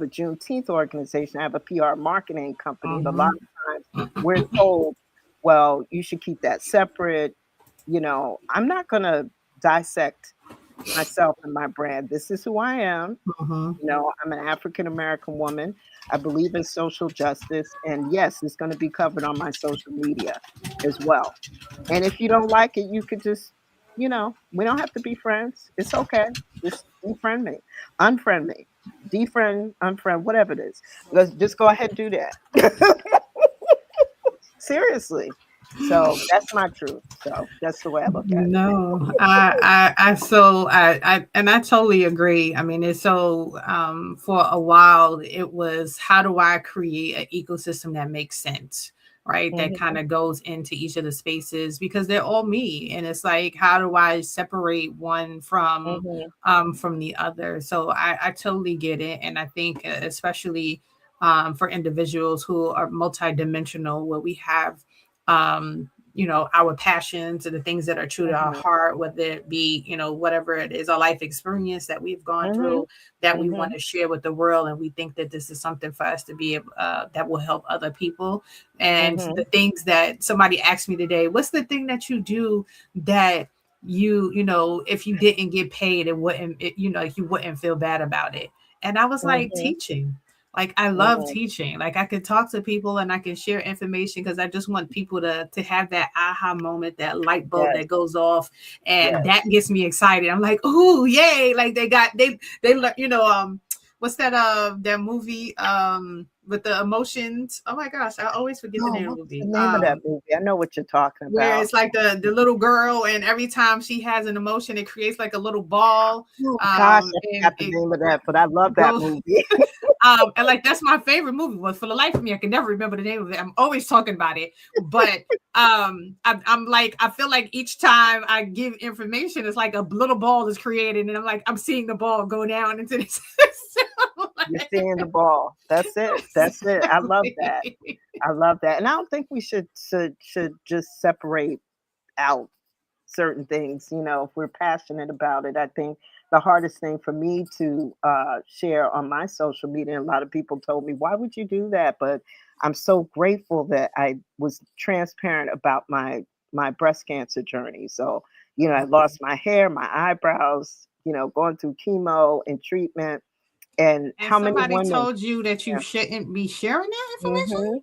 have a Juneteenth organization. I have a PR marketing company. And a lot of times we're told, well, you should keep that separate. I'm not going to dissect myself and my brand. This is who I am. I'm an African American woman. I believe in social justice. And yes, it's going to be covered on my social media as well. And if you don't like it, you could just, we don't have to be friends. It's okay. Just defriend me, unfriend me, defriend, unfriend, whatever it is. Let's just go ahead and do that. Seriously. So that's my truth. So that's the way I look at it. No, I totally agree. I mean, it's so, for a while, it was, how do I create an ecosystem that makes sense? Right. That kind of goes into each of the spaces because they're all me. And it's like, how do I separate one from the other? So I totally get it. And I think especially for individuals who are multidimensional, where we have our passions and the things that are true to our heart, whether it be, whatever it is, our life experience that we've gone through that we want to share with the world. And we think that this is something for us to be that will help other people. And the things that somebody asked me today, what's the thing that you do that if you didn't get paid, you wouldn't feel bad about it. And I was like, teaching. Like, I love teaching. Like, I could talk to people and I can share information because I just want people to have that aha moment, that light bulb that goes off. And that gets me excited. I'm like, oh, yay. Like, what's that movie with the emotions? Oh my gosh, I always forget the name of the movie. The name of that movie? I know what you're talking about. Where it's like the little girl, and every time she has an emotion, it creates like a little ball. Oh gosh, I forgot the name of that, but I love that movie. And like, that's my favorite movie. But for the life of me, I can never remember the name of it. I'm always talking about it. But I'm like, I feel like each time I give information, it's like a little ball is created, and I'm seeing the ball go down into this. You're seeing the ball. That's it. That's it. I love that. I love that. And I don't think we should just separate out certain things. If we're passionate about it. I think the hardest thing for me to share on my social media, and a lot of people told me, why would you do that? But I'm so grateful that I was transparent about my breast cancer journey. So, I lost my hair, my eyebrows, going through chemo and treatment. And how many women told you that you shouldn't be sharing that information?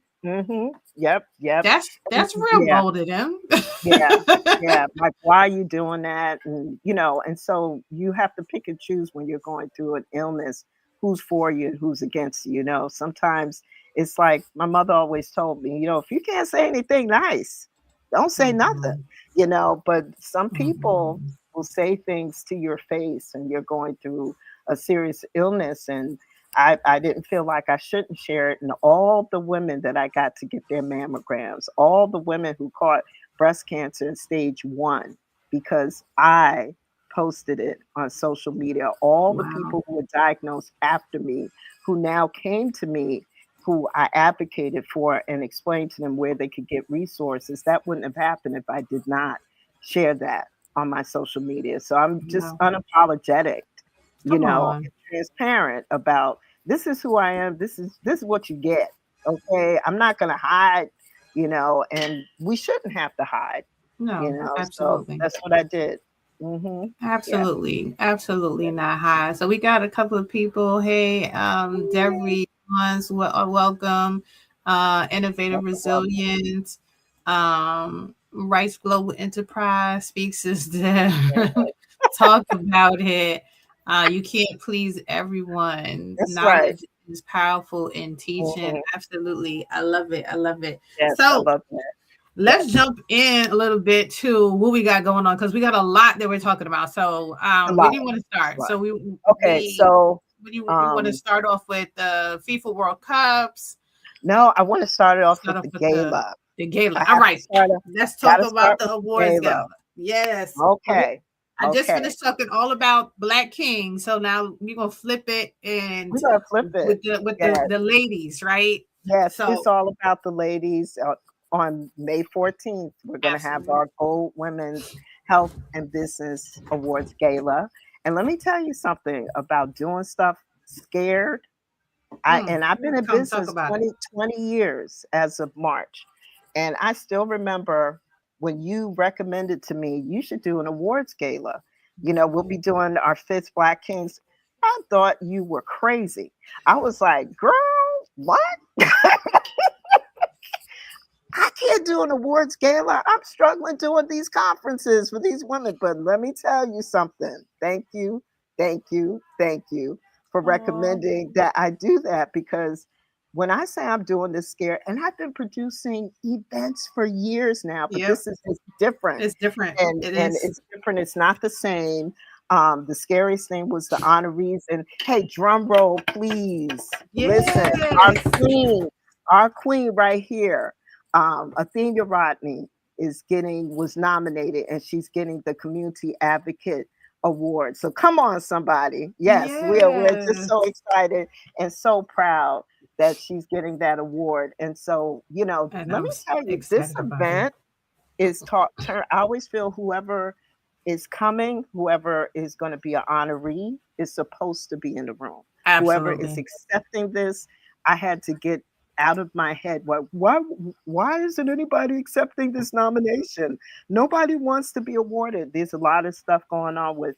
Yep. That's real bold of them. Yeah. Like, why are you doing that? And and so you have to pick and choose when you're going through an illness, who's for you and who's against you. Sometimes it's like my mother always told me, if you can't say anything nice, don't say nothing. But some people will say things to your face, and you're going through a serious illness, and I didn't feel like I shouldn't share it. And all the women that I got to get their mammograms, all the women who caught breast cancer in stage 1, because I posted it on social media, all the people who were diagnosed after me, who now came to me, who I advocated for and explained to them where they could get resources, that wouldn't have happened if I did not share that on my social media. So I'm just unapologetic, and transparent about, this is who I am. This is what you get. Okay. I'm not going to hide, and we shouldn't have to hide, No, absolutely. So that's what I did. Absolutely. Absolutely not hide. So we got a couple of people. Hey, Debra, welcome. Innovative Resilience, Rice Global Enterprise, Speak Sister. Talk about it. You can't please everyone. That's Knowledge is powerful in teaching. Absolutely. I love it. Yes, So I love that. let's jump in a little bit to what we got going on, because we got a lot that we're talking about. So where do you want to start? So you want to start off with the FIFA World Cups? No, I want to start it off with the gala. The gala. All right. Let's talk about the awards gala. Yes. Okay. I just finished talking all about Black King, so now we're gonna flip it, and we're gonna flip it with the ladies, right? Yes, so it's all about the ladies. On May 14th, we're gonna have our Gold Women's Health and Business Awards Gala. And let me tell you something about doing stuff scared. I've been in Come talk business about it. 20 years as of March. And I still remember when you recommended to me, you should do an awards gala. We'll be doing our fifth Black Kings. I thought you were crazy. I was like, girl, what? I can't do an awards gala. I'm struggling doing these conferences for these women. But let me tell you something. Thank you, thank you, thank you for Oh, recommending that I do that, because when I say I'm doing this scare, and I've been producing events for years now, but yep. this is just different. It's different. It And is. it's different. It's not the same. The scariest thing was the honorees. And hey, drum roll, please. Listen, our Yes. queen, our queen right here, Athenia Rodney was nominated, and she's getting the Community Advocate Award. So come on, somebody. Yes, we're just so Yes. excited and so proud that she's getting that award. And so, And let I'm me tell you, this excited about it. event is taught turn I always feel whoever is coming, whoever is going to be an honoree is supposed to be in the room. Whoever is Absolutely. accepting this, I had to get out of my head. Why isn't anybody accepting this nomination? Nobody wants to be awarded. There's a lot of stuff going on with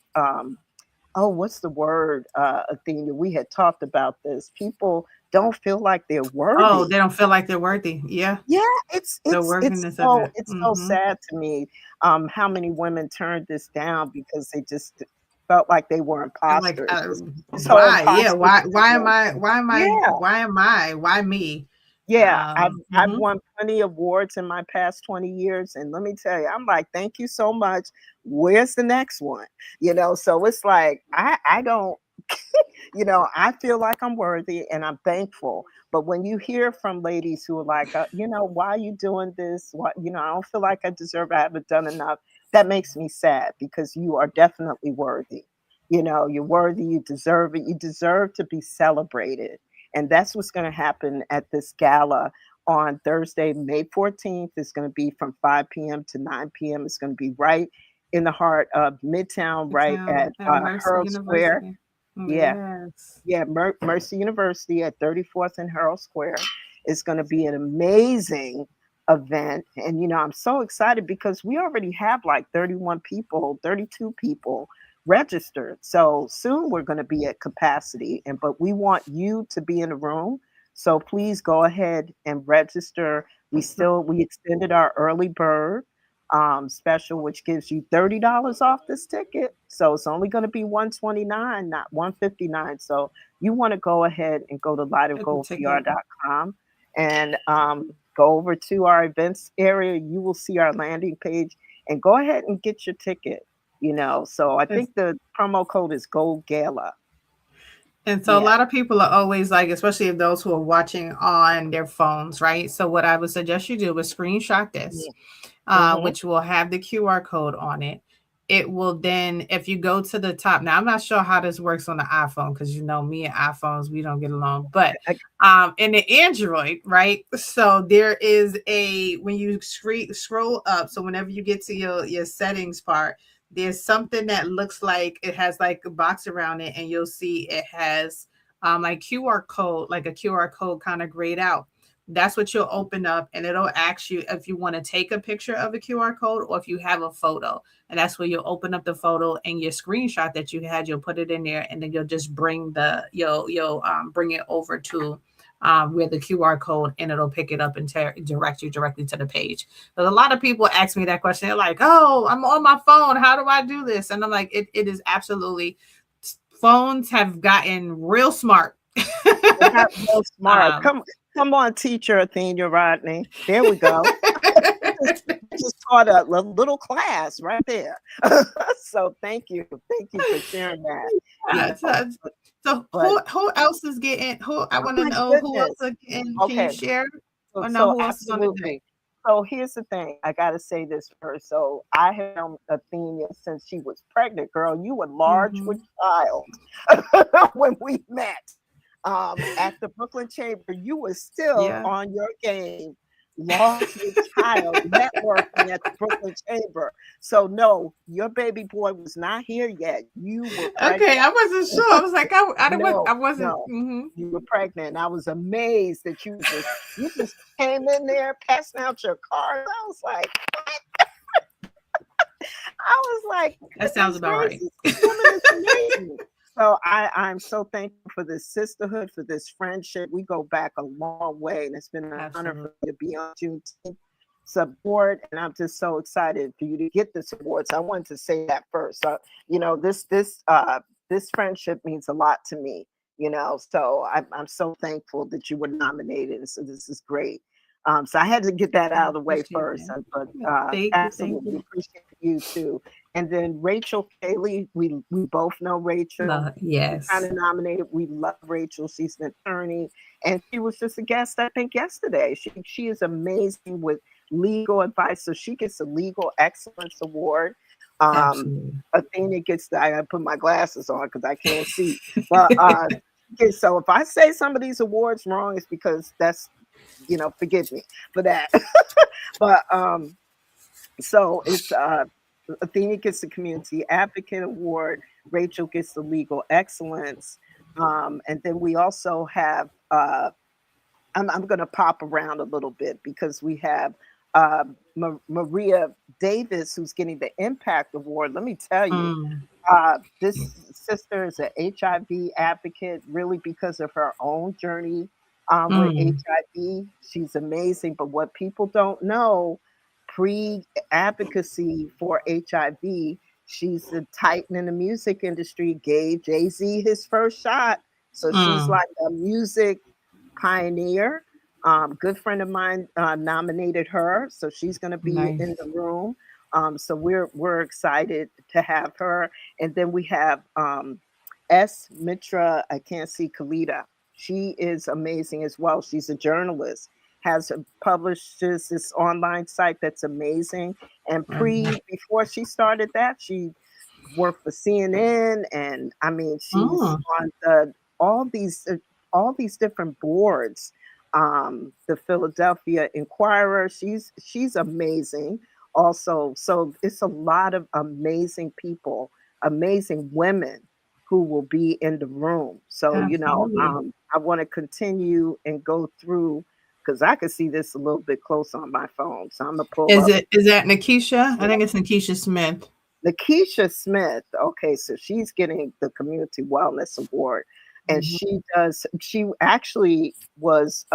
oh, what's the word, Athenia? We had talked about this. People don't feel like they're Oh, worthy. they don't feel like they're worthy. Yeah. Yeah, it's The it's it's worthiness of so it. it's so Hmm. sad to me, how many women turned this down because they just felt like they were Like, imposters. This whole why? Yeah. imposter Why am syndrome I? thing. Why am I? Yeah, Why am I? Why me? yeah. I've Mhm. won plenty of awards in my past 20 years, and let me tell you, I'm like, thank you so much. Where's the next one? So it's like I don't I feel like I'm worthy and I'm thankful. But when you hear from ladies who are like, why are you doing this? What, I don't feel like I deserve, I haven't done enough. That makes me sad, because you are definitely worthy. You're worthy, you deserve it. You deserve to be celebrated. And that's what's going to happen at this gala on Thursday, May 14th. It's going to be from 5 p.m. to 9 p.m. It's going to be right in the heart of Midtown, The right town at at Mercer Herald Square. University. Yeah, Yes. yeah, Mercy University at 34th and Herald Square. Is going to be an amazing event. And, I'm so excited because we already have like 31 people, 32 people registered. So soon we're going to be at capacity. But we want you to be in the room. So please go ahead and register. We extended our early bird special, which gives you $30 off this ticket. So it's only going to be 129, not 159. So you want to go ahead and go to Get the ticket. lightofgoldpr.com and go over to our events area. You will see our landing page, and go ahead and get your ticket. So I It's think the promo code is Gold Gala. And so a Yeah. lot of people are always like, especially if those who are watching on their phones, right? So what I would suggest you do is screenshot this, Mm-hmm. which will have the QR code on it. It will then, if you go to the top, now I'm not sure how this works on the iPhone because me and iPhones, we don't get along. But in the Android, right? So there is when you scroll up, so whenever you get to your settings part, there's something that looks like it has like a box around it, and you'll see it has like QR code, like a QR code kind of grayed out. That's what you'll open up, and it'll ask you if you want to take a picture of a QR code or if you have a photo. And that's where you'll open up the photo and your screenshot that you had, you'll put it in there, and then you'll just you'll bring it over to where the QR code, and it'll pick it up and direct you directly to the page. But a lot of people ask me that question. They're like, "Oh, I'm on my phone. How do I do this?" And I'm like, "It is absolutely. Phones have gotten real smart." They got real smart. um, Come on, teacher Athenia Rodney. There we go. You just taught a little class right there. So thank you for sharing that. You yeah, know, so but who else is getting? Who I oh want to my know who else goodness. are getting? Can you Okay, share so or know so who else is on the thing? absolutely. So here's the thing. I got to say this first. So I have known Athenia since she was pregnant. Girl, you were large with Mm-hmm. child when we met at the Brooklyn Chamber. You were still Yeah. on your game, lost your child networking at the Brooklyn Chamber. So no, your baby boy was not here yet. You were Okay, pregnant. I wasn't sure. I was like, I No, wasn't. no, you were pregnant. I was amazed that you just came in there passing out your cards. I was like, That sounds goodness about right. gracious, this woman is amazing. So I'm so thankful for this sisterhood, for this friendship. We go back a long way, and it's been an honor Absolutely. for me to be on Juneteenth support, and I'm just so excited for you to get this award. So I wanted to say that first. This friendship means a lot to me. So I'm so thankful that you were nominated. So this is great. So I had to get that I out of the way appreciate first, that. but Thank you. Thank absolutely you. appreciate you too. And then Rachel Cayley, we both know Rachel. She kind Yes. of nominated. We love Rachel. She's an attorney, and she was just a guest, I think, yesterday. She is amazing with legal advice, so she gets a Legal Excellence Award. Absolutely. Athenia gets I gotta put my glasses on because I can't see. But so if I say some of these awards wrong, it's because forgive me for that. But so it's Athenia gets the Community Advocate Award, Rachel gets the Legal Excellence, and then we also have I'm going to pop around a little bit because we have Maria Davis, who's getting the Impact Award. Let me tell you, Mm, this sister is an HIV advocate, really because of her own journey with mm, HIV. She's amazing, but what people don't know, pre-advocacy for HIV, she's the titan in the music industry, gave Jay-Z his first shot. So she's mm. like a music pioneer. Good friend of mine nominated her, so she's going to be in Nice. the room. So we're excited to have her, and then we have S. Mitra. I can't see Kalita. She is amazing as well. She's a journalist. Has publishes this online site that's amazing. And Mhm. before she started that, she worked for CNN, and I mean, she's Mm, on all these uh, all these different boards. The Philadelphia Inquirer. She's amazing. Also, so it's a lot of amazing people, amazing women who will be in the room. So absolutely. I want to continue and go through because I can see this a little bit close on my phone. So I'm gonna pull up. Is that Nikisha? I think it's Nikisha Smith. Lakeisha Smith, okay, so she's getting the Community Wellness Award, and Mhm. she actually was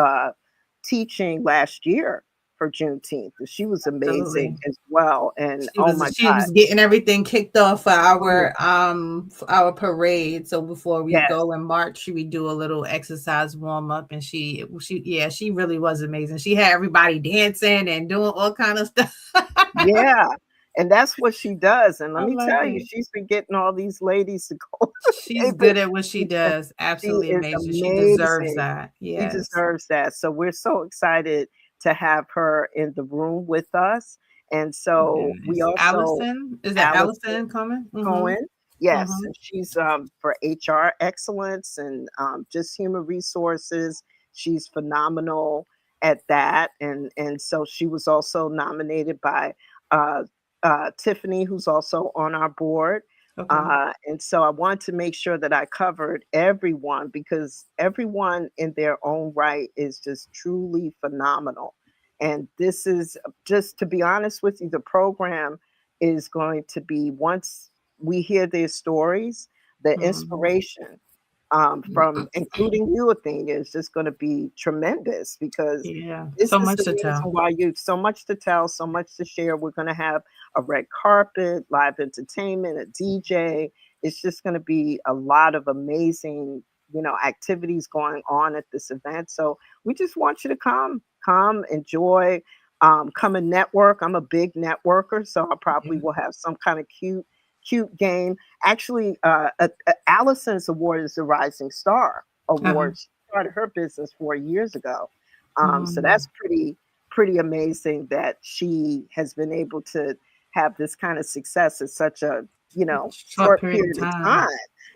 teaching last year for Juneteenth. She was amazing Absolutely. as well. And She oh was my she God, was getting everything kicked off oh, for our parade. So before we yes, go and march, we do a little exercise warm up, and she really was amazing. She had everybody dancing and doing all kind of stuff. yeah. And that's what she does. And let I me love tell you, it. she's been getting all these ladies to go to the She's table. good at what she does. She Absolutely is amazing. She deserves amazing. that. She Yes. deserves that. So we're so excited to have her in the room with us. And so we Yes. also Allison, is that Allison Allison coming? Mm-hmm. Cohen, yes, Mm-hmm. and she's for HR excellence and just human resources. She's phenomenal at that, and so she was also nominated by uh, Tiffany, who's also on our board. Okay. And so I want to make sure that I covered everyone because everyone in their own right is just truly phenomenal. And this is just to be honest with you, the program is going to be once we hear their stories, the Mm-hmm. inspiration from including you, Athenia, is just going to be tremendous because Yeah. this So is much the to reason tell. why you so much to tell, so much to share. We're going to have a red carpet, live entertainment, a DJ. It's just going to be a lot of amazing, activities going on at this event. So we just want you to come, enjoy, come and network. I'm a big networker, so I probably Yeah. will have some kind of cute game. Actually, Allison's award is the Rising Star Uh-huh. Award. She started her business 4 years ago, so Mm. that's pretty amazing that she has been able to have this kind of success in such a Short short period of period of time. time.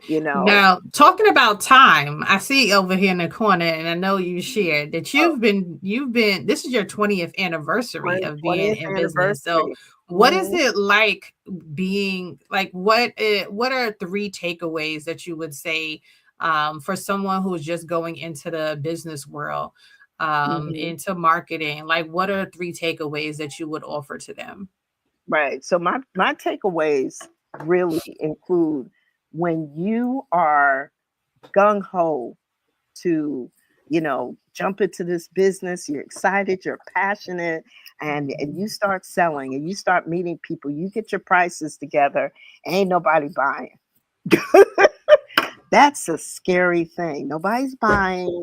you know. Now, talking about time, I see over here in the corner, and I know you shared that Oh, this is your 20th anniversary of being 20th in business. So, anniversary. what is Mhm, it like being like, what are three takeaways that you would say for someone who's just going into the business world, mhm. into marketing? Like, what are three takeaways that you would offer to them? Right. So my takeaways really include when you are gung ho to, jump into this business, you're excited, you're passionate, and Mhm. you start selling and you start meeting people, you get your prices together, ain't nobody buying. That's a scary thing. Nobody's buying.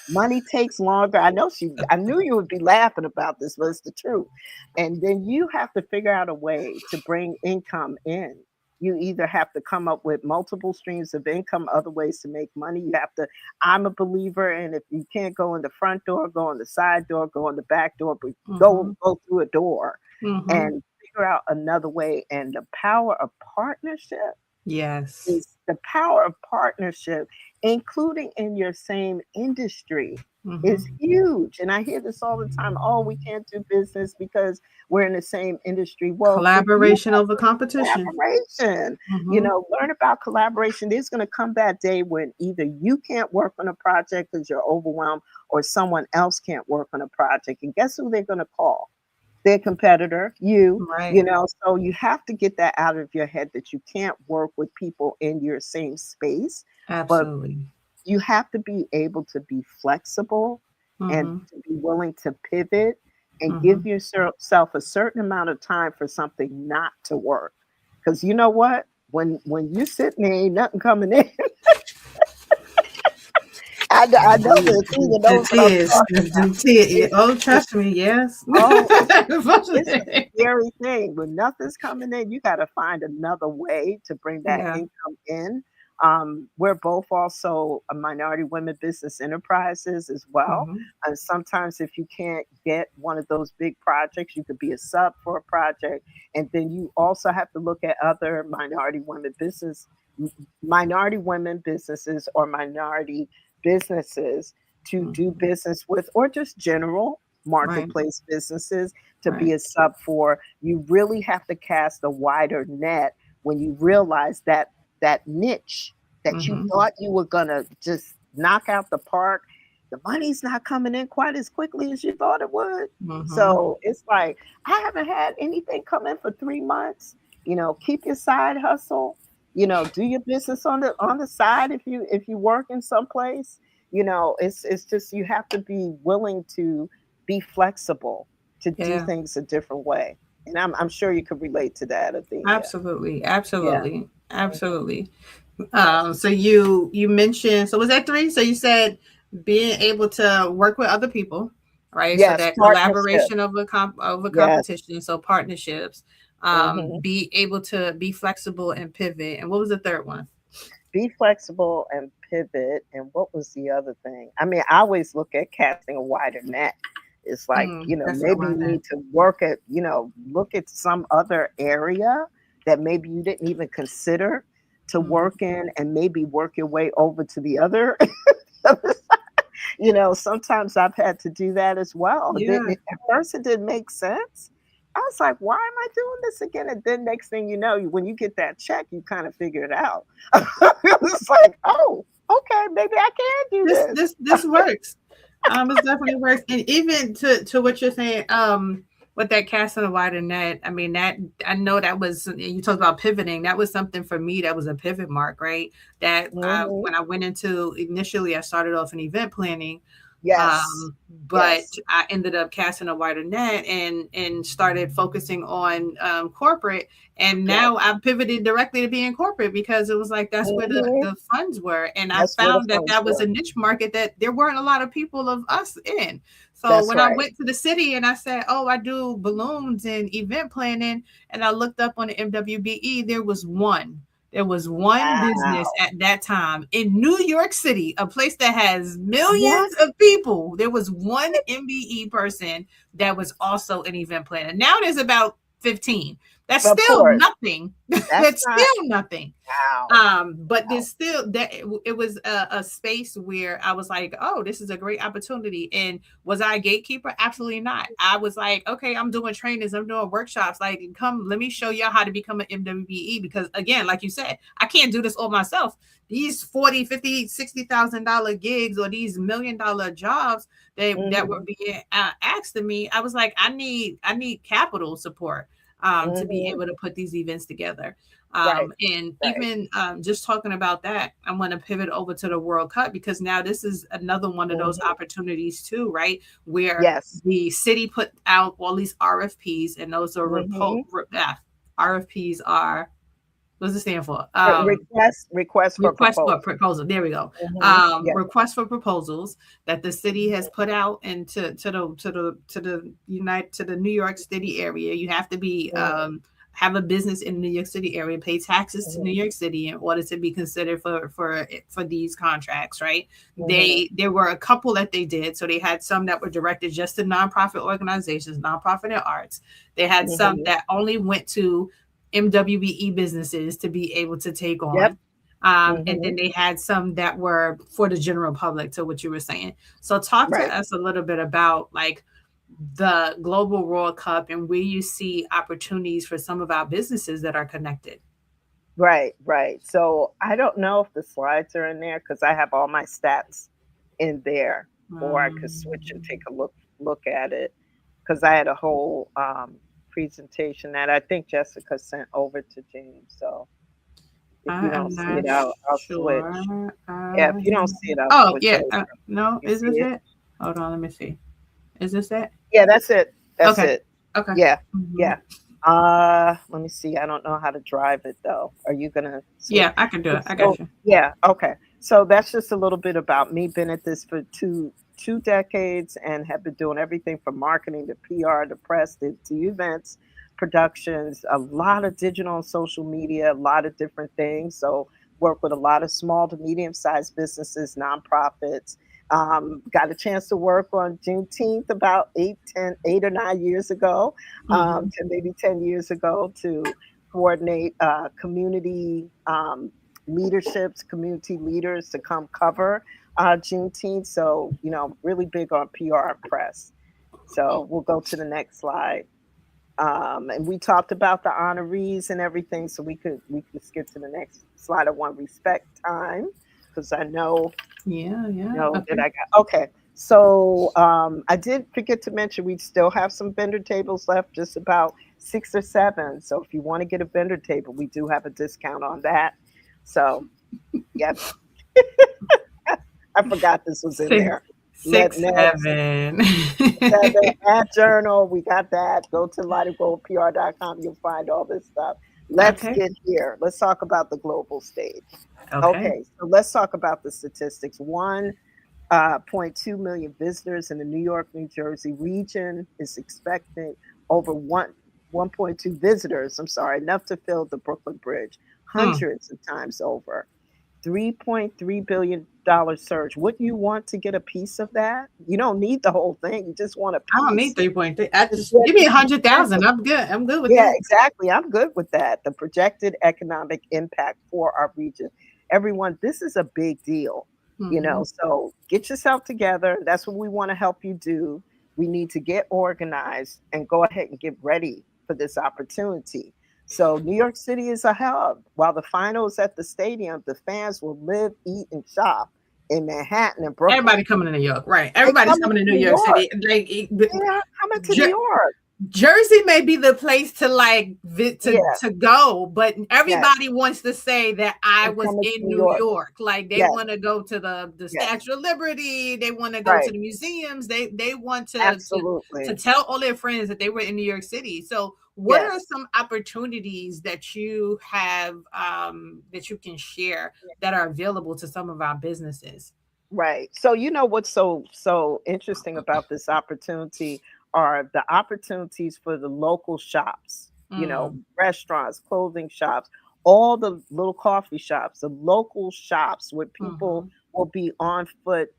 Money takes longer. I knew you would be laughing about this, but it's the truth. And then you have to figure out a way to bring income in. You either have to come up with multiple streams of income, other ways to make money. I'm a believer, and if you can't go in the front door, go in the side door, go in the back door, but Mhm. go through a door Mhm. and figure out another way. And the power of partnership Yes. is the power of partnership, including in your same industry, is Mhm. huge. And I hear this all the time. Oh, we can't do business because we're in the same industry. Well, if you Collaboration over competition. collaboration, Mhm. learn about collaboration. There's going to come that day when either you can't work on a project because you're overwhelmed or someone else can't work on a project. And guess who they're going to call? Their competitor, Right. so you have to get that out of your head that you can't work with people in your same space, but Absolutely. you have to be able to be flexible and Mhm. to be willing to pivot and give Mhm. yourself a certain amount of time for something not to work. Because you know what? When you sitting there, ain't nothing coming in. I know that Athena The knows what I'm tears. talking about. The tears. It's, Oh, it's trust me. Yes. oh, it's a scary thing. When nothing's coming in, you gotta find another way to bring that Yeah. income in. We're both also a minority women business enterprises as well. Mhm. And sometimes if you can't get one of those big projects, you could be a sub for a project. And then you also have to look at other minority women businesses or minority businesses to do Mhm. business with, or just general Right. marketplace businesses to be Right. a sub for. You really have to cast a wider net when you realize that niche that you Mhm. thought you were gonna just knock out the park, the money's not coming in quite as quickly as you thought it would. Mhm. So it's like, I haven't had anything come in for 3 months. Keep your side hustle. Do your business on the side if you work in some place. It's just you have to be willing to be flexible to do Yeah. things a different way. And I'm sure you could relate to that, Athenia. Absolutely. Yeah. Absolutely. Mhm. Absolutely. Yes. So you mentioned, so was that three? So you said being able to work with other people, right? So Yes, that partnership. collaboration over Yes. competition, so partnerships. Mhm. Be able to be flexible and pivot. And what was the third one? Be flexible and pivot. And what was the other thing? I mean, I always look at casting a wider net. It's like, That's a good maybe you one then. need to look at some other area that maybe you didn't even consider to Mhm. work in and maybe work your way over to the other. Sometimes I've had to do that as well. Yeah. At first, it didn't make sense. I was like, why am I doing this again? And then next thing you know, when you get that check, you kind of figure it out. It's like, oh, okay, maybe I can do This this. this this works. It definitely works. And even to what you're saying, with that casting a wider net, I mean that I know that was, you talked about pivoting. That was something for me that was a pivot mark, right? That Hmm. when I went into initially, I started off in event planning, Yes. but Yes. I ended up casting a wider net and started focusing on corporate. And Yes. now I've pivoted directly to being corporate because it was like that's where Hmm. the funds were. And I That's where the found that funds that was were. a niche market that there weren't a lot of people of us in. So That's when I right. went to the city and I said, oh, I do balloons and event planning, and I looked up on the MWBE, there was one business Wow. at that time in New York City, a place that has What? millions of people. There was one MBE person that was also an event planner. Now there's about 15. That's Of still course. nothing. That's That's not still nothing. wow. But Wow. there's still that it was a space where I was like, oh, this is a great opportunity. And was I a gatekeeper? Absolutely not. I was like, okay, I'm doing trainings, I'm doing workshops. Like, come, let me show y'all how to become an MWBE. Because again, like you said, I can't do this all myself. These 40, 50, $60,000 gigs or these $1 million jobs that were Mhm. being asked of me, I was like, I need capital support to be Mhm. able to put these events together. Right. And Right. even just talking about that, I want to pivot over to the World Cup because now this is another one of those Mhm. opportunities too, right? Where Yes. the city put out all these RFPs, and those are Mhm. RFPs are what does it stand for? Request for Request for proposal. proposal. There we go. Yeah. Request for proposals that the city has Mhm. put out into to the New York City area. You have to be Mhm. have a business in the New York City area, pay taxes to New Mhm. York City in order to be considered for these contracts. Right? Mhm. There were a couple that they did. So they had some that were directed just to nonprofit organizations, nonprofit and arts. They had some Mhm. that only went to MWBE businesses to be able to take Yep. on. And then Mhm. they had some that were for the general public, to what you were saying. So talk to Right. us a little bit about like the Global World Cup and where you see opportunities for some of our businesses that are connected. Right. Right. So I don't know if the slides are in there because I have all my stats in there, or I could switch and take Um, a look at it because I had a whole presentation that I think Jessica sent over to James. So if you I don't am see it, not I'll switch. sure. Yeah, if you don't see it, I'll Oh, switch yeah. over. No, You is see this it? it? Hold on, let me see. Is this it? Yeah, that's it. That's Okay. it. Okay. Yeah, Mhm. yeah. Let me see. I don't know how to drive it though. Are you gonna switch? Yeah, I can do it. I got So you. yeah, okay. So that's just a little bit about me. Been at this for two decades and have been doing everything from marketing to PR to press to events, productions, a lot of digital and social media, a lot of different things. So work with a lot of small to medium sized businesses, nonprofits. Got a chance to work on Juneteenth about 8 or 9 years ago, Mhm. maybe 10 years ago to coordinate community leaderships, community leaders to come cover Juneteenth. So, really big on PR and press. So we'll go to the next slide. And we talked about the honorees and everything, so we could skip to the next slide. I want respect time because I Yeah, yeah. know that Okay. I got okay. So I did forget to mention we still have some vendor tables left, just about 6 or 7. So if you want to get a vendor table, we do have a discount on that. So yep, I forgot this was in Six, there. six, Next. seven. 7 ad journal, we got that. Go to lightofgoldpr.com. You'll find all this stuff. Let's Okay. get here. Let's talk about the global stage. Okay. Okay, so let's talk about the statistics. 1.2 million visitors in the New York, New Jersey region is expecting over 1.2 visitors. I'm sorry, enough to fill the Brooklyn Bridge Hmm. hundreds of times over. $3.3 billion surge. Wouldn't you want to get a piece of that? You don't need the whole thing. You just want a I don't need piece. 3.3. I To just get give me a the hundred thousand. projected, I'm good. I'm good with yeah, that. exactly. I'm good with that. The projected economic impact for our region. Everyone, this is a big deal. Hmm. So get yourself together. That's what we want to help you do. We need to get organized and go ahead and get ready for this opportunity. So New York City is a hub. While the final is at the stadium, the fans will live, eat, and shop in Manhattan and Brooklyn. Everybody coming to New York, right? They Everybody's coming coming to to New New York York. City. Like They're coming to New Jer- York. Jersey may be the place to Yeah, to go, but yes. everybody wants to say that I I'm was coming to in New New York. York. Like they Yes, want to go to the yes. Statue of Liberty. They want to go to Right. the museums. They want to Absolutely. tell all their friends that they were in New York City. So, what are Yes. some opportunities that you have that you can share that are available to some of our businesses? Right. So you know what's so interesting about this opportunity are the opportunities for the local shops, Mm, restaurants, clothing shops, all the little coffee shops, the local shops where people mhm, will be on foot,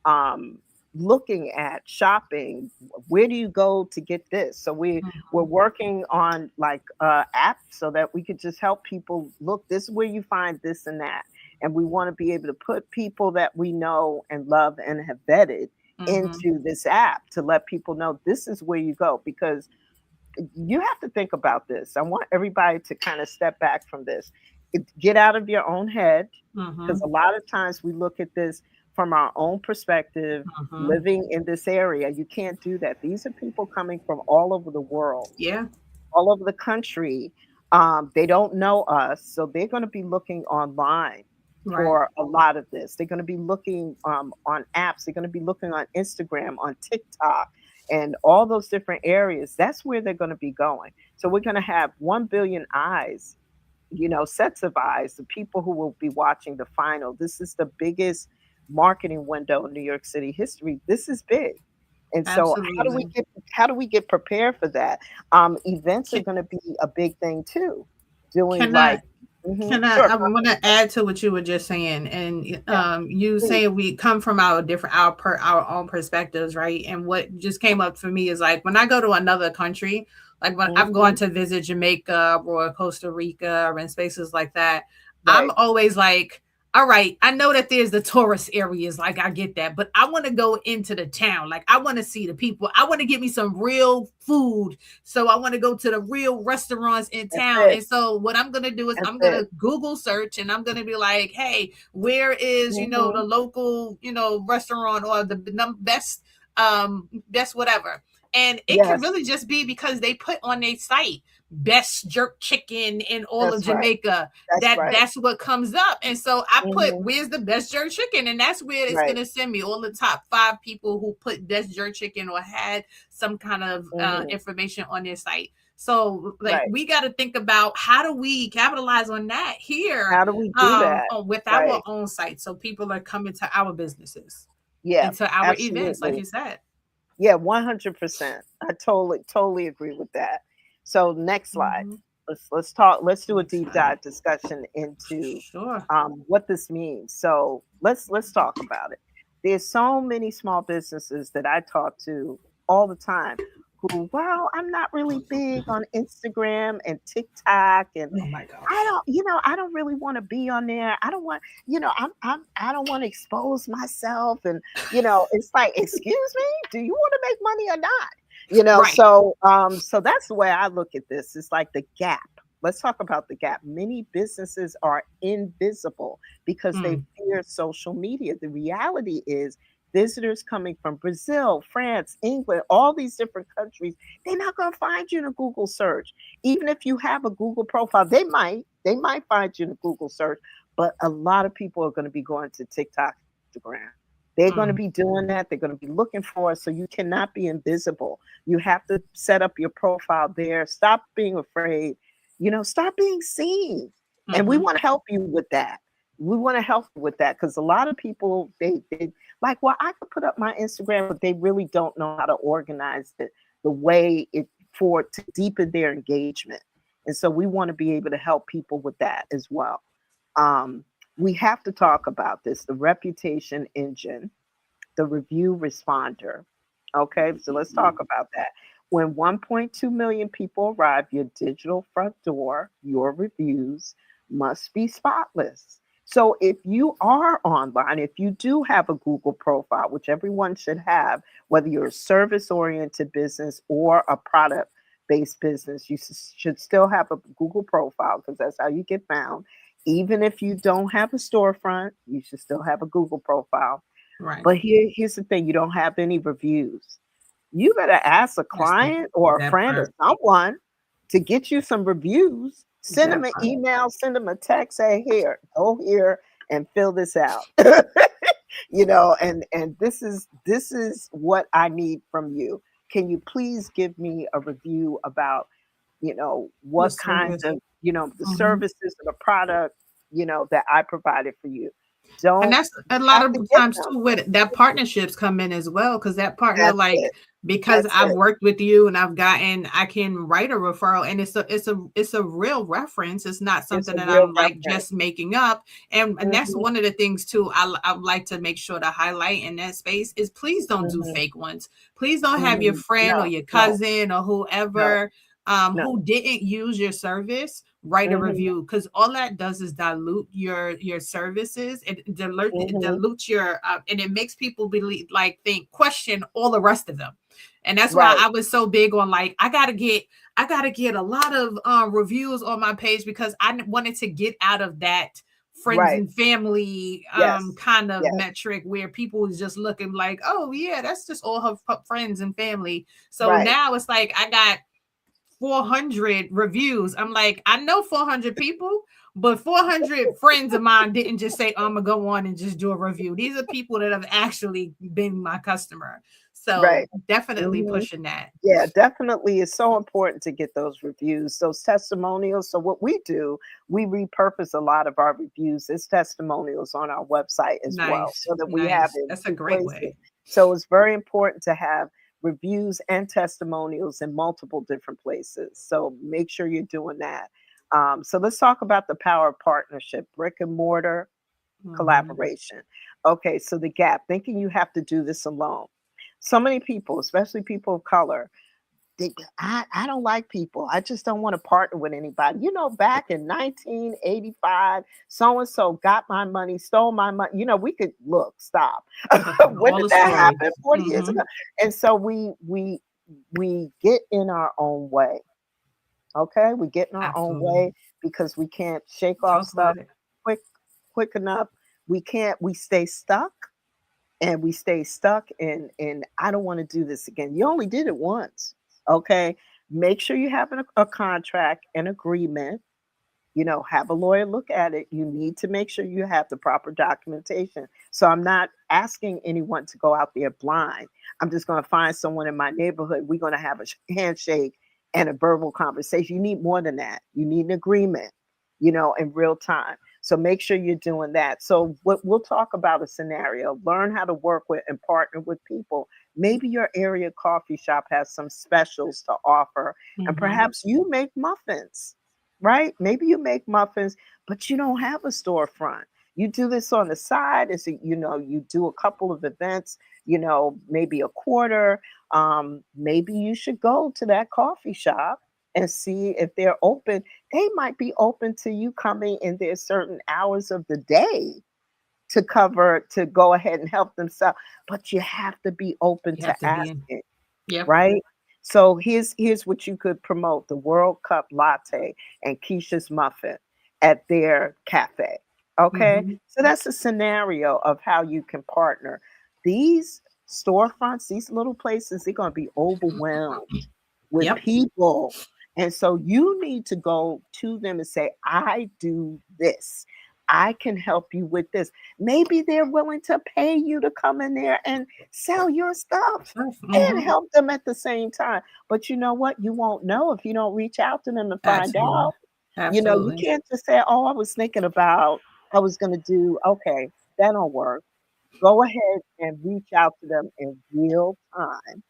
um, looking at shopping. Where do you go to get this? So we're Mhm. working on like apps so that we could just help people look. This is where you find this and that, and we want to be able to put people that we know and love and have vetted Mhm. into this app to let people know this is where you go, because you have to think about this. I want everybody to kind of step back from this. Get out of your own head, because a Mhm. lot of times we look at this from our own perspective, Mhm. living in this area. You can't do that. These are people coming from all over the world, Yeah. all over the country. They don't know us, so they're going to be looking online Right. for a lot of this. They're going to be looking on apps. They're going to be looking on Instagram, on TikTok, and all those different areas. That's where they're going to be going. So we're going to have 1 billion eyes, sets of eyes, the people who will be watching the final. This is the biggest marketing window in New York City history. This is big. And so Absolutely. how do we get prepared for that? Events are Can, going to be a big thing too. Doing can I like, mhm, Can I? sure, I go want to add to what you were just saying, and ahead. you Yeah, please. saying we come from our own perspectives, right? And what just came up for me is like when I go to another country, like when I've gone Mhm, to visit Jamaica or Costa Rica or in spaces like that, I'm right. always like, all right, I know that there's the tourist areas, like I get that, but I want to go into the town. Like I want to see the people. I want to get me some real food. So I want to go to the real restaurants in That's town. it. And so what I'm gonna do is That's I'm it. gonna Google search and I'm gonna be like, hey, where is the Mhm, local restaurant or the best whatever. And it can yes, really just be because they put on their site best jerk chicken in all of that's right. Jamaica. That's right. That's what comes up. And so I put Mhm, where's the best jerk chicken, and that's where it's right. gonna send me all the top 5 people who put best jerk chicken or had some kind of Mhm, information on their site. So like right. we got to think about how do we capitalize on that here How do we do that? with our Right. own site so people are coming to our businesses Yeah, and to our events, like absolutely. you said. Yeah, 100%. I totally agree with that. So next slide. Mm-hmm. Let's do a Next deep slide. dive discussion into Sure. what this means. So let's talk about it. There's so many small businesses that I talk to all the time who, well, I'm not really big on Instagram and TikTok, and Oh my gosh. I don't really want to be on there. I don't want, I don't want to expose myself. And, it's like, excuse me, do you want to make money or not? Right. So that's the way I look at this. It's like the gap. Let's talk about the gap. Many businesses are invisible because they Mm. fear social media. The reality is visitors coming from Brazil, France, England, all these different countries, they're not going to find you in a Google search. Even if you have a Google profile, they might find you in a Google search, but a lot of people are going to be going to TikTok, Instagram. They're going to Mm. be doing that. They're going to be looking for it. So you cannot be invisible. You have to set up your profile there. Stop being afraid. Stop being seen. And we Mm-hmm. want to help you with that. We want to help you with that because a lot of people, they like, well, I could put up my Instagram, but they really don't know how to organize it the way it for to deepen their engagement. And so we want to be able to help people with that as well. Um, we have to talk about this, the reputation engine, the review responder. Okay, so let's talk about that. When 1.2 million people arrive your digital front door, your reviews must be spotless. So if you are online, if you do have a Google profile, which everyone should have, whether you're a service oriented business or a product based business, you should still have a Google profile because that's how you get found. Even if you don't have a storefront, you should still have a Google profile. Right. But here's the thing, you don't have any reviews. You better ask a That's client or a that friend or part. someone to get you some reviews. Send them That an part. email, send them a text, say, here, go here and fill this out. And this is what I need from you. Can you please give me a review about, The what kinds service. of, the Mm-hmm. services or the product, that I provided for you. And Don't that's a you lot have of to get times them. too with that partnerships come in as well. Cause that partner, That's like, it. because That's I've it. worked with you and I can write a referral and it's a real reference. It's not It's something a that real I'm like reference. just making up. And that's Mhm, one of the things too, I would like to make sure to highlight in that space is please don't do mhm, fake ones. Please don't have your mhm. friend or No, your no, cousin or no, whoever no. who didn't use your service write a Mhm, review, because all that does is dilute your services. It mhm. dilutes your and it makes people believe, like, think, question all the rest of them. And that's why Right, I was so big on, like, I gotta get a lot of reviews on my page, because wanted to get out of that friends right. and family Yes, kind of yes. metric where people is just looking like, oh yeah, that's just all her friends and family. So Right. now it's like I got 400 reviews. I'm like, I know 400 people, but 400 friends of mine didn't just say, I'm gonna go on and just do a review. These are people that have actually been my customer. So Right. definitely Mhm. pushing that. Yeah, definitely. It's so important to get those reviews, those testimonials. So what we do, we repurpose a lot of our reviews as testimonials on our website as well, Nice, so that we have nice. it in That's a two great places. way. So it's very important to have reviews and testimonials in multiple different places. So make sure you're doing that. So let's talk about the power of partnership, brick and mortar Mhm. collaboration. Okay, so the gap, thinking you have to do this alone. So many people, especially people of color, I don't like people. I just don't want to partner with anybody. You know, back in 1985, so and so got my money, stole my money. You know, we could look, stop. When All did the that stories. happen? 40 years Hmm. ago. And so we get in our own way. Okay? We get in our own Absolutely. way because we can't shake off Talk stuff about it. quick quick enough. We stay stuck and we stay stuck and I don't want to do this again. You only did it once. Okay? Make sure you have a contract, an agreement, have a lawyer look at it. You need to make sure you have the proper documentation. So I'm not asking anyone to go out there blind. I'm just going to find someone in my neighborhood. We're going to have a handshake and a verbal conversation. You need more than that. You need an agreement, in real time. So make sure you're doing that. So what we'll talk about a scenario, learn how to work with and partner with people. Maybe your area coffee shop has some specials to offer, and Hmm. perhaps you make muffins, right? Maybe you make muffins, but you don't have a storefront. You do this on the side as you do a couple of events, maybe a quarter. Maybe you should go to that coffee shop and see if they're open. They might be open to you coming in their certain hours of the day to go ahead and help them sell. But you have to be open You to have to be in. asking. Yep. Right? So here's what you could promote: the World Cup latte and Keisha's muffin at their cafe. Okay? Hmm. So that's a scenario of how you can partner. These storefronts, these little places, they're going to be overwhelmed with Yep. people. And so you need to go to them and say, I do this. I can help you with this. Maybe they're willing to pay you to come in there and sell your stuff and Hmm. help them at the same time. But you know what? You won't know if you don't reach out to them and find Absolutely. out. You Absolutely. can't just say, oh, I was thinking about, I was going to do, okay, that don't work. Go ahead and reach out to them in real time.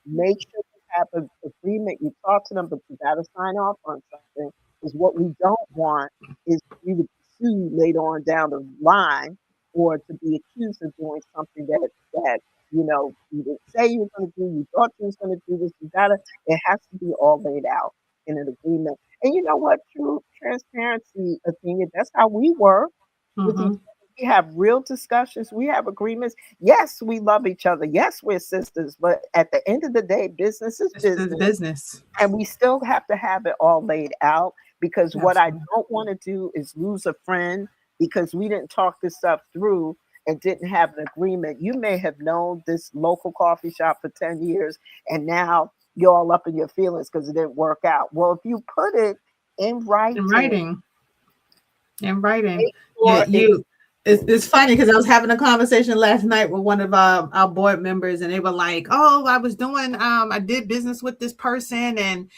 Make sure you have an agreement. You talk to them, but you got to sign off on something. Because what we don't want is for you to be sued later on down the line, or to be accused of doing something that you didn't say you were going to do. You thought you was going to do this. You gotta. It has to be all laid out in an agreement. And you know what? True transparency, opinion. That's how we work with each Hmm. other. We have real discussions. We have agreements. Yes, we love each other. Yes, we're sisters. But at the end of the day, business is It's just business. business. And we still have to have it all laid out, because what I Absolutely. don't want to do is lose a friend because we didn't talk this stuff through and didn't have an agreement. You may have known this local coffee shop for 10 years and now you're all up in your feelings because it didn't work out. Well, if you put it in In writing, writing. In writing. make Yeah, sure it's you. It's funny because I was having a conversation last night with one of our board members, and they were like, "Oh, I was doing I did business with this person, and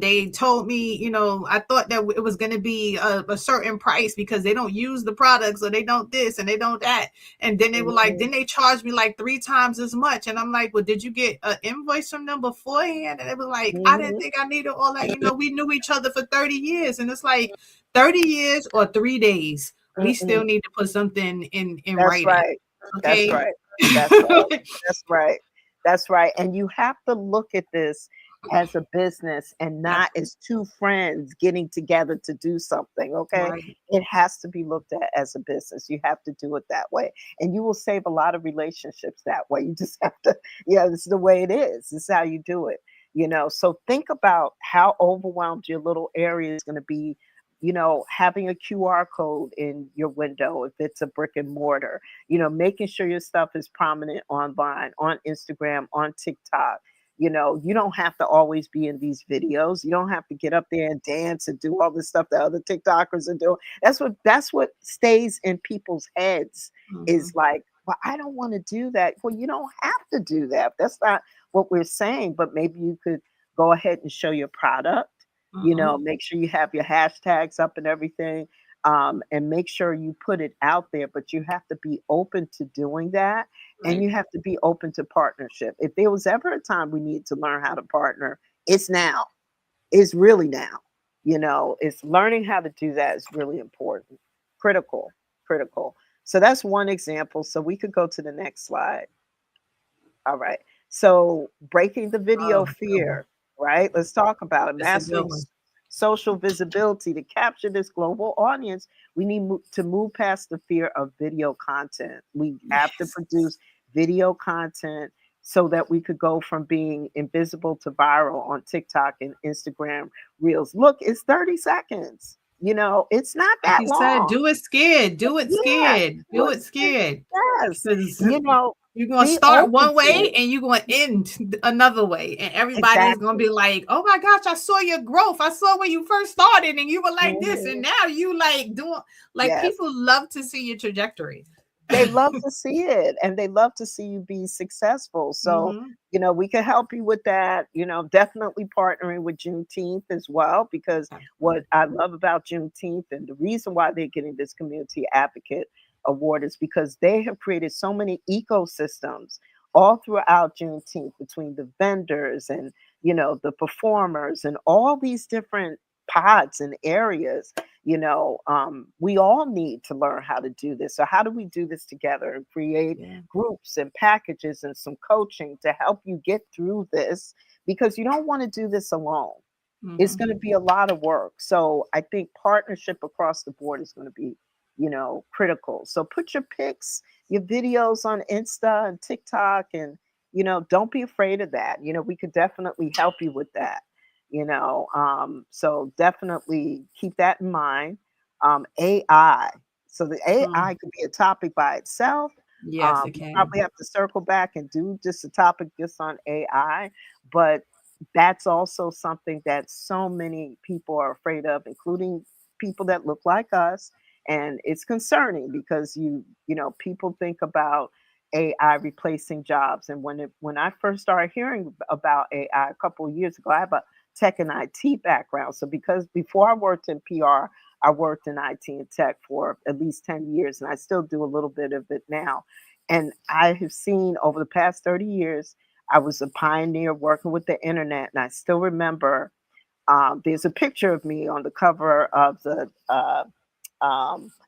they told me, I thought that it was going to be a certain price because they don't use the products or they don't this and they don't that, and then they were like, then they charged me like 3 times as much, and I'm like, well, did you get an invoice from them beforehand? And they were like, I didn't think I needed all that. We knew each other for 30 years, and it's like 30 years or 3 days. We still need to put something in That's writing. right. That's Okay. right. That's right. That's right. That's right. And you have to look at this as a business and not Absolutely. as two friends getting together to do something. Okay. Right. It has to be looked at as a business. You have to do it that way. And you will save a lot of relationships that way. You just have to, yeah, this is the way it is. This is how you do it. So think about how overwhelmed your little area is going to be, having a QR code in your window if it's a brick and mortar, making sure your stuff is prominent online, on Instagram, on TikTok. You don't have to always be in these videos. You don't have to get up there and dance and do all this stuff that other TikTokers are doing. That's what stays in people's heads is Mhm. like, well, I don't want to do that. Well, you don't have to do that. That's not what we're saying, but maybe you could go ahead and show your product, Mhm. make sure you have your hashtags up and everything, and make sure you put it out there. But you have to be open to doing that, and Right. you have to be open to partnership. If there was ever a time we need to learn how to partner, it's now. It's really now. It's learning how to do that is really important, critical, critical. So that's one example. So we could go to the next slide. All right. So breaking the video Oh, good one. fear, right? Let's talk about it. That's a Mastering good one. social visibility to capture this global audience. We need to move past the fear of video content. We have to Yes. produce video content so that we could go from being invisible to viral on TikTok and Instagram Reels. Look, it's 30 seconds. It's not Like that you said, long. do it scared. Do it Yeah, scared. do Do it it scared. scared. Yes. Because You know, you're going to be start open one to way it. and you're going to end another way. And everybody's going to Exactly. be like, oh my gosh, I saw your growth. I saw when you first started and you were like this. And Mhm. now you like doing, like Yes. people love to see your trajectory. They love to see it and they love to see you be successful. So, Hmm. we can help you with that. Definitely partnering with Juneteenth as well, because what Absolutely. I love about Juneteenth and the reason why they're getting this Community Advocate Award is because they have created so many ecosystems all throughout Juneteenth between the vendors and, the performers and all these different pods and areas. We all need to learn how to do this. So, how do we do this together and create Yeah. groups and packages and some coaching to help you get through this? Because you don't want to do this alone. It's Hmm. going to be a lot of work. So, I think partnership across the board is going to be, critical. So, put your pics, your videos on Insta and TikTok, and, don't be afraid of that. We could definitely help you with that. So definitely keep that in mind. AI. So the Mm. AI could be a topic by itself. Yes, it We can. probably have to circle back and do just a topic just on AI, but that's also something that so many people are afraid of, including people that look like us. And it's concerning because people think about AI replacing jobs. And when I first started hearing about AI a couple of years ago, I have a tech and IT background. So because before I worked in PR, I worked in IT and tech for at least 10 years, and I still do a little bit of it now. And I have seen over the past 30 years, I was a pioneer working with the internet, and I still remember there's a picture of me on the cover of the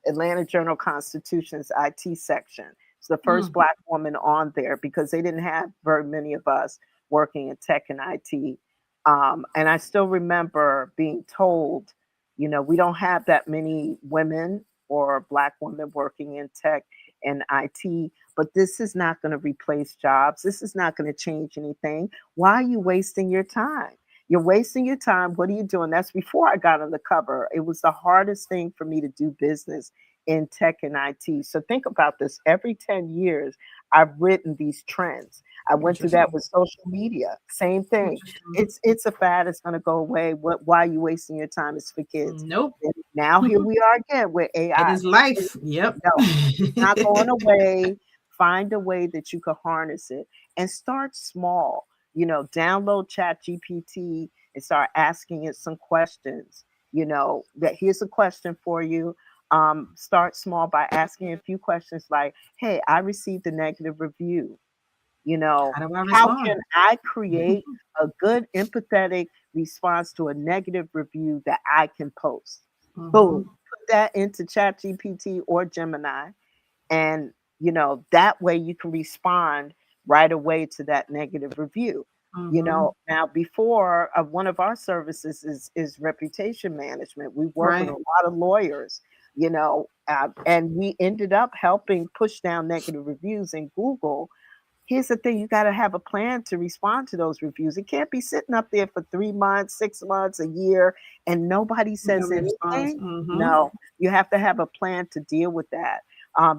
Atlanta Journal Constitution's IT section. It's the first Mm. Black woman on there because they didn't have very many of us working in tech and IT. And I still remember being told, we don't have that many women or Black women working in tech and IT, but this is not going to replace jobs. This is not going to change anything. Why are you wasting your time? You're wasting your time. What are you doing? That's before I got on the cover. It was the hardest thing for me to do business in tech and IT. So think about this. Every 10 years, I've written these trends. I went through that Interesting. with social media. Same thing. Interesting. It's a fad. It's going to go away. Why are you wasting your time? It's for kids. Nope. And now here we are again with It AI. is life. Yep. No, it's not going away. Find a way that you can harness it and start small. Download Chat GPT and start asking it some questions. That here's a question for you. Start small by asking a few questions like, hey, I received a negative review. How do I How respond? can I create a good, empathetic response to a negative review that I can post? Boom. Mm-hmm. Put that into ChatGPT or Gemini. And, that way you can respond right away to that negative review. Mm-hmm. Now before one of our services is reputation management. We work with a Right. lot of lawyers, and we ended up helping push down negative reviews in Google. Here's the thing, you got to have a plan to respond to those reviews. It can't be sitting up there for 3 months, 6 months, a year, and nobody says Nobody responds. anything. Mm-hmm. No, you have to have a plan to deal with that.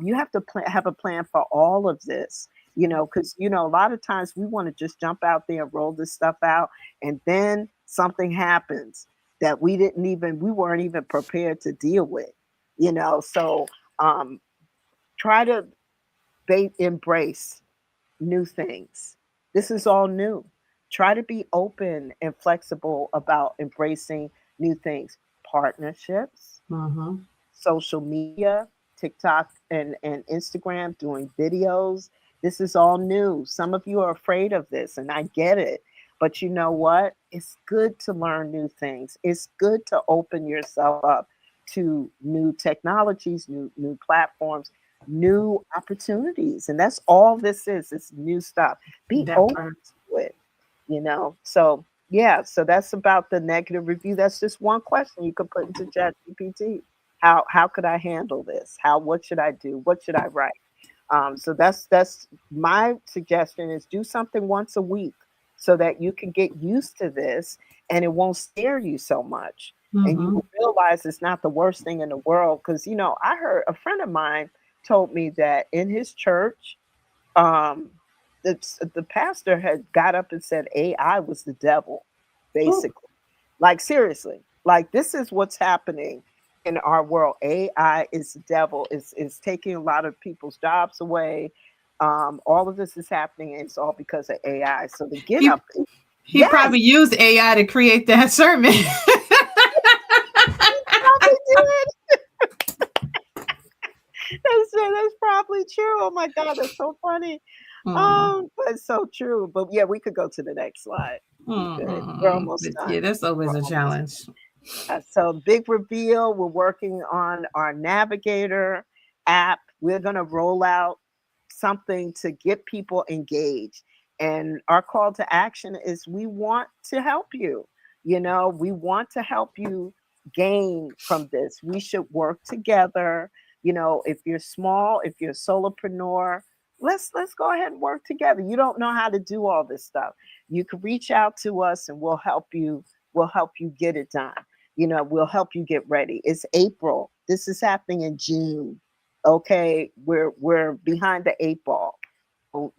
You have to have a plan for all of this, because, a lot of times we want to just jump out there and roll this stuff out, and then something happens that we weren't even prepared to deal with, so um, try to embrace new things. This is all new. Try to be open and flexible about embracing new things. Partnerships, Mm-hmm. social media, TikTok and Instagram, doing videos. This is all new. Some of you are afraid of this, and I get it. But you know what? It's good to learn new things. It's good to open yourself up to new technologies, new platforms, new opportunities. And that's all this is. It's new stuff. Be That open part. to it, So yeah, so that's about the negative review. That's just one question you could put into ChatGPT. How could I handle this? What should I do? What should I write? So that's my suggestion is do something once a week so that you can get used to this and it won't scare you so much. And you Mm-hmm. will realize it's not the worst thing in the world. Because, I heard a friend of mine told me that in his church, um, the pastor had got up and said AI was the devil, Oh, basically. Like, seriously, like, this is what's happening in our world. AI is the devil. Is taking a lot of people's jobs away. All of this is happening, and it's all because of AI. So to get he up, he yes, probably used AI to create that sermon. he probably did. That's probably true. Oh my God, that's so funny. Mm, But so true. But yeah, we could go to the next slide. We could. We're almost But done. yeah, that's We're always a almost challenge. So big reveal. We're working on our Navigator app. We're going to roll out something to get people engaged. And our call to action is we want to help you. We want to help you gain from this. We should work together. If you're small, if you're a solopreneur, let's go ahead and work together. You don't know how to do all this stuff. You can reach out to us and we'll help you get it done. We'll help you get ready. It's April. This is happening in June. Okay, we're behind the eight ball. So,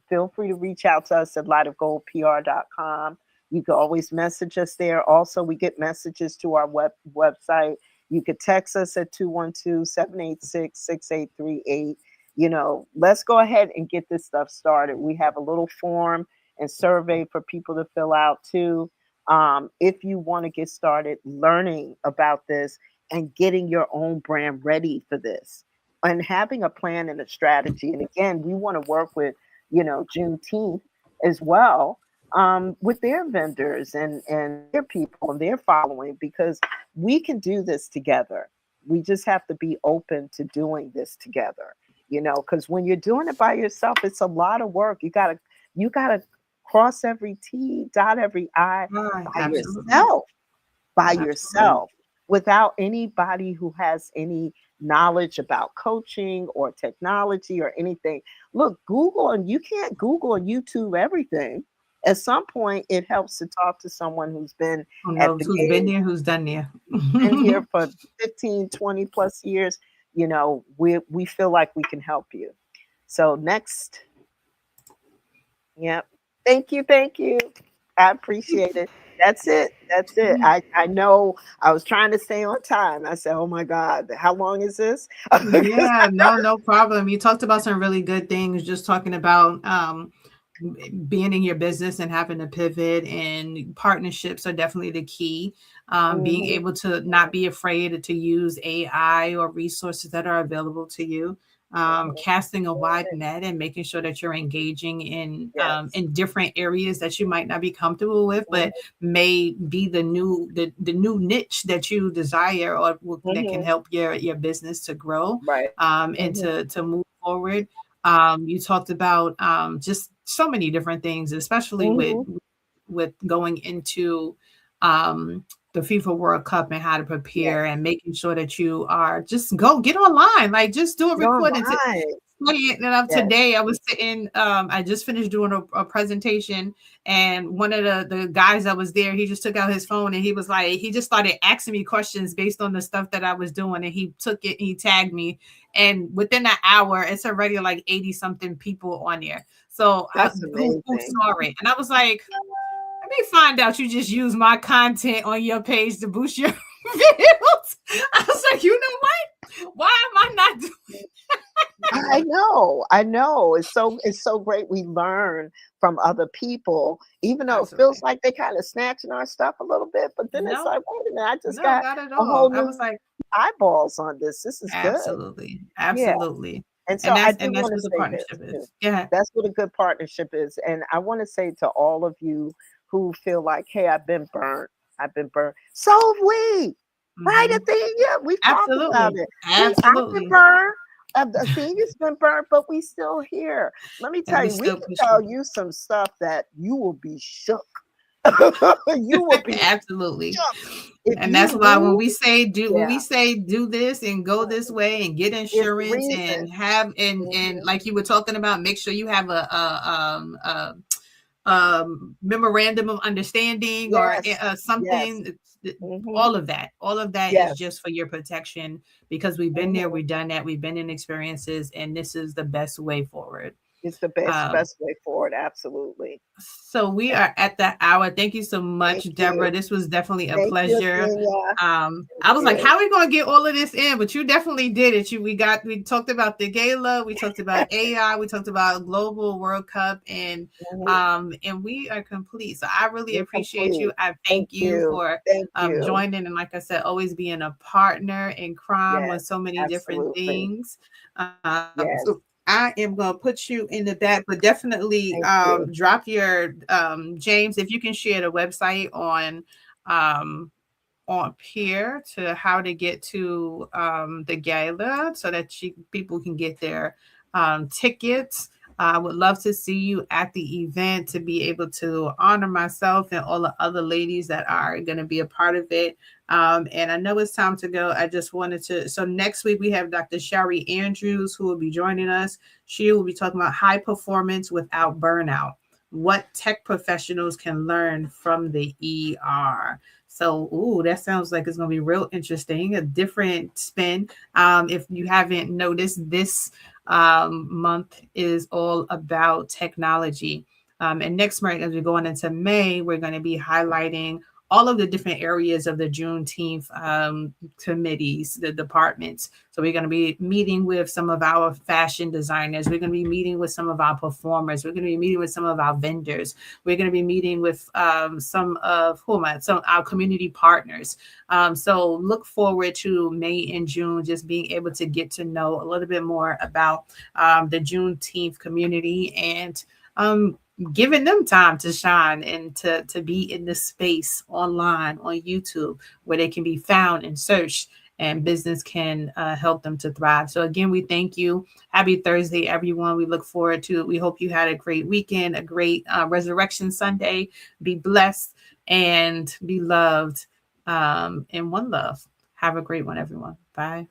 feel free to reach out to us at lightofgoldpr.com. You can always message us there. Also, we get messages to our website. You could text us at 212-786-6838. Let's go ahead and get this stuff started. We have a little form and survey for people to fill out too. If you want to get started learning about this and getting your own brand ready for this and having a plan and a strategy. And again, we want to work with, Juneteenth as well, with their vendors and their people and their following, because we can do this together. We just have to be open to doing this together, because when you're doing it by yourself, it's a lot of work. You gotta cross every T, dot every I Right, by absolutely. yourself, by Absolutely. yourself, without anybody who has any knowledge about coaching or technology or anything. Look, Google, and you can't Google and YouTube everything. At some point, it helps to talk to someone who's been Who at knows the who's been game, there, who's done there? been here for 15, 20 plus years. We feel like we can help you. So next, yep. Thank you, thank you. I appreciate it. That's it. That's it. I know I was trying to stay on time. I said, "Oh my God, how long is this?" Yeah, no, no problem. You talked about some really good things, just talking about being in your business and having to pivot, and partnerships are definitely the key. Being Mhm, able to not be afraid to use AI or resources that are available to you. mhm. Casting a wide net and making sure that you're engaging Yes. in different areas that you might not be comfortable with, Mhm, but may be the new niche that you desire, or that can mhm. help your business to grow, Right. and Mhm, to move forward. You talked about just so many different things, especially mhm. with going into um, the FIFA World Cup and how to Yes. prepare, and making sure that you are just go get online, like just do a You're recording. right. Funny enough, Yes. today I was sitting, I just finished doing a presentation, and one of the guys that was there, he just took out his phone and he was like, he just started asking me questions based on the stuff that I was doing, and he took it, he tagged me, and within an hour, it's already like 80 something people on there. So That's who amazing. saw it? And I was like, let me find out you just use my content on your page to boost your videos. I was like, you know what? Why am I not doing? I know, I know. It's so great we learn from other people, even though it feels Absolutely. like they kinda snatching our stuff a little bit, but then it's No, like, "Wait a minute, I just no, got not at a whole all. I was new like, eyeballs on this. This is good." absolutely, Yeah, absolutely. and And so I do that's wanna what the say this partnership too. is. Yeah. That's what a good partnership is, and I wanna say to all of you who feel like, "Hey, I've been burnt. I've been burnt." So have we. Right, Hmm. Athenia? We've talked about Absolutely. it. I've been Absolutely. burned. Athenia's been burnt, but we still here. Let me And tell we you, we still can pushing. tell you some stuff that you will be shook. You will be Absolutely. shook if And you that's why when we lose. say Yeah, do this and go this way and get there's a insurance reason. and have, and Mhm. like you were talking about, make sure you have memorandum of understanding, or Yes, yes. something. Mhm. All of that is Yes, just for your protection, because we've been there, mhm. we've done that, we've been in experiences, and this is the best way forward. It's the best um, best way forward, absolutely. so we are at the hour. Thank you so much, Thank Deborah. you. This was definitely a Thank you, pleasure. Athenia. Thank I was like, you. how are we gonna get all of this in? But you definitely did it. We talked about the gala, we talked about AI, we talked about global World Cup, Mhm. and we are complete. So I really You're appreciate complete. you. I Thank thank you you. for Thank you. joining, and like I said, always being a partner in crime with Yes, so many different absolutely. things. Yes. So I am gonna put you in the back, but definitely Thank you. drop your James, if you can share the website um on here to how to get to the gala, so that people can get their tickets. I would love to see you at the event, to be able to honor myself and all the other ladies that are going to be a part of it. And I know it's time to go. I just wanted to. So next week we have Dr. Shari Andrews, who will be joining us. She will be talking about high performance without burnout, what tech professionals can learn from the ER. So, ooh, that sounds like it's going to be real interesting, a different spin. If you haven't noticed, this month is all about technology. And next month, as we're going into May, we're going to be highlighting all of the different areas of the Juneteenth committees, the departments. So we're going to be meeting with some of our fashion designers. We're going to be meeting with some of our performers. We're going to be meeting with some of our vendors. We're going to be meeting with some of some our community partners. So look forward to May and June, just being able to get to know a little bit more about the Juneteenth community, and um, giving them time to shine and to be in this space online on YouTube, where they can be found and searched, and business can help them to thrive. So again, we thank you. Happy Thursday, everyone. We look forward to it. We hope you had a great weekend, a great Resurrection Sunday. Be blessed and be loved, and one love. Have a great one, everyone. Bye.